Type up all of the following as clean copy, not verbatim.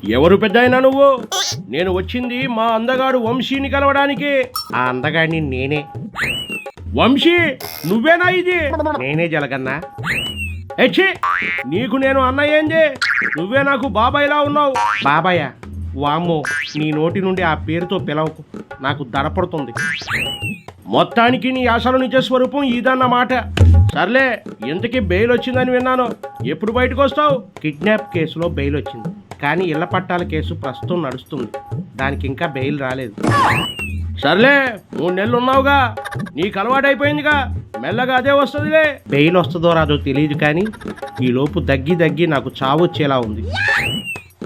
ఎవరు పెద్దయినా నువ్వు? నేను వచ్చింది మా అందగాడు వంశీని కలవడానికి. ఆ అందగాడిని నేనే. వంశీ నువ్వేనా ఇది? నేనే జలగన్నా. ఎచ్చి నీకు నేను అన్నయ్య ఏంది? నువ్వే నాకు బాబాయ్లా ఉన్నావు. బాబాయ్ వామ్మో, నీ నోటి నుండి ఆ పేరుతో పిలవకు, నాకు దడపడుతుంది. మొత్తానికి నీ అసలు నిజ స్వరూపం ఇదన్నమాట. సర్లే, ఇంతకీ బెయిల్ వచ్చిందని విన్నాను. ఎప్పుడు బయటకు వస్తావు? కిడ్నాప్ కేసులో బెయిల్ వచ్చింది, కానీ ఇళ్ల పట్టాల కేసు ప్రస్తుతం నడుస్తుంది. దానికి ఇంకా బెయిల్ రాలేదు. సర్లే, 3 నెలలు ఉన్నావుగా, నీకు అలవాటైపోయిందిగా, మెల్లగా అదే వస్తుందిలే. బెయిల్ వస్తుందో రాదో తెలియదు, కానీ ఈలోపు దగ్గి నాకు చావు వచ్చేలా ఉంది.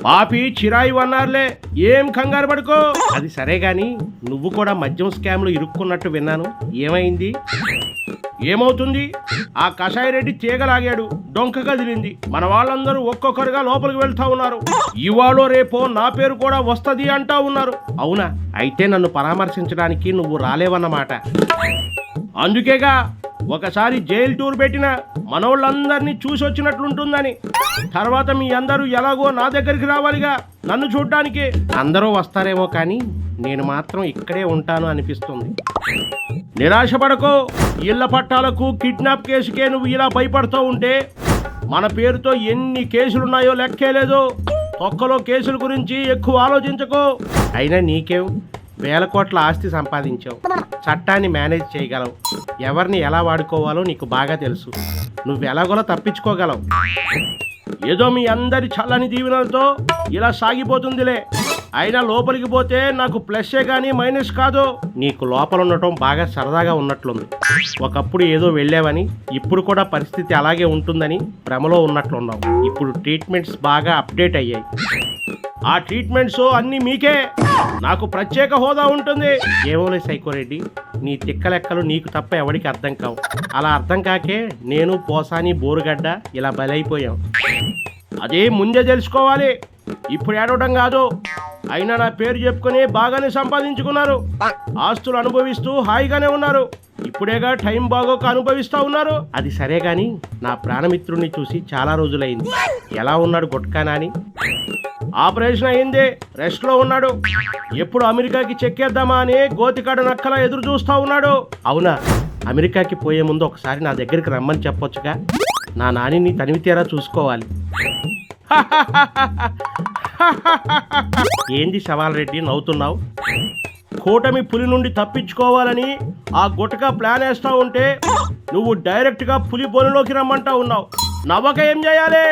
పాపి చిరాయి అన్నారులే, ఏం కంగారు పడుకో. అది సరే గాని, నువ్వు కూడా మద్యం స్కామ్లో ఇరుక్కున్నట్టు విన్నాను, ఏమైంది? ఏమవుతుంది? ఆ కషాయి రెడ్డి తీగలాగాడు, డొంక కదిలింది. మన వాళ్ళందరూ ఒక్కొక్కరుగా లోపలికి వెళ్తా ఉన్నారు. ఇవాళ రేపో నా పేరు కూడా వస్తది అంటా ఉన్నారు. అవునా? అయితే నన్ను పరామర్శించడానికి నువ్వు రాలేవన్నమాట. అందుకేగా ఒకసారి జైలు టూర్ పెట్టిన మనోళ్ళందరినీ చూసి వచ్చినట్లుంటుందని. తర్వాత మీ అందరూ ఎలాగో నా దగ్గరికి రావాలిగా నన్ను చూడ్డానికి. అందరూ వస్తారేమో, కానీ నేను మాత్రం ఇక్కడే ఉంటాను అనిపిస్తుంది. నిరాశపడకో. ఇళ్ల పట్టాలకు కిడ్నాప్ కేసుకే నువ్వు ఇలా భయపడుతూ ఉంటే మన పేరుతో ఎన్ని కేసులున్నాయో లెక్కేలేదు. తొక్కలో కేసుల గురించి ఎక్కువ ఆలోచించకో. అయినా నీకేం, వేల కోట్ల ఆస్తి సంపాదించావు, చట్టాన్ని మేనేజ్ చేయగలవు, ఎవరిని ఎలా వాడుకోవాలో నీకు బాగా తెలుసు. నువ్వు ఎలాగోలా తప్పించుకోగలవు. ఏదో మీ అందరి చల్లని దీవెనలతో ఇలా సాగిపోతుందిలే. అయినా లోపలికి పోతే నాకు ప్లస్సే కానీ మైనస్ కాదు. నీకు లోపల ఉండటం బాగా సరదాగా ఉన్నట్లుంది. ఒకప్పుడు ఏదో వెళ్ళావని, ఇప్పుడు కూడా పరిస్థితి అలాగే ఉంటుందని భ్రమలో ఉన్నట్లున్నావు. ఇప్పుడు ట్రీట్మెంట్స్ బాగా అప్డేట్ అయ్యాయి. ఆ ట్రీట్మెంట్స్ అన్నీ మీకే. నాకు ప్రత్యేక హోదా ఉంటుంది. ఏమోలే సైకోరెడ్డి, నీ తిక్కలెక్కలు నీకు తప్ప ఎవరికి అర్థం కావు. అలా అర్థం కాకే నేను, పోసాని, బోరుగడ్డ ఇలా బలైపోయాం. అదే ముందే తెలుసుకోవాలి. ఇప్పుడు ఏడవడం కాదు. అయినా నా పేరు చెప్పుకొని బాగానే సంపాదించుకున్నారు. ఆస్తులు అనుభవిస్తూ హాయిగానే ఉన్నారు. ఇప్పుడేగా టైం బాగోక అనుభవిస్తూ ఉన్నారు. అది సరే గాని, నా ప్రాణమిత్రుడిని చూసి చాలా రోజులైంది. ఎలా ఉన్నాడు గుట్కానా అని? ఆపరేషన్ అయింది, రెస్ట్లో ఉన్నాడు. ఎప్పుడు అమెరికాకి చెక్కేద్దామా అని గోతికాడ నక్కలా ఎదురు చూస్తూ ఉన్నాడు. అవునా? అమెరికాకి పోయే ముందు ఒకసారి నా దగ్గరికి రమ్మని చెప్పొచ్చుగా. నా నానిని తనివి తీరా చూసుకోవాలి. ఏంది సవాల్ రెడ్డి నవ్వుతున్నావు? కూటమి పులి నుండి తప్పించుకోవాలని ఆ గుటక ప్లాన్ వేస్తూ ఉంటే నువ్వు డైరెక్ట్గా పులి బోనులోకి రమ్మంటా ఉన్నావు. నవ్వక ఏం చేయాలి?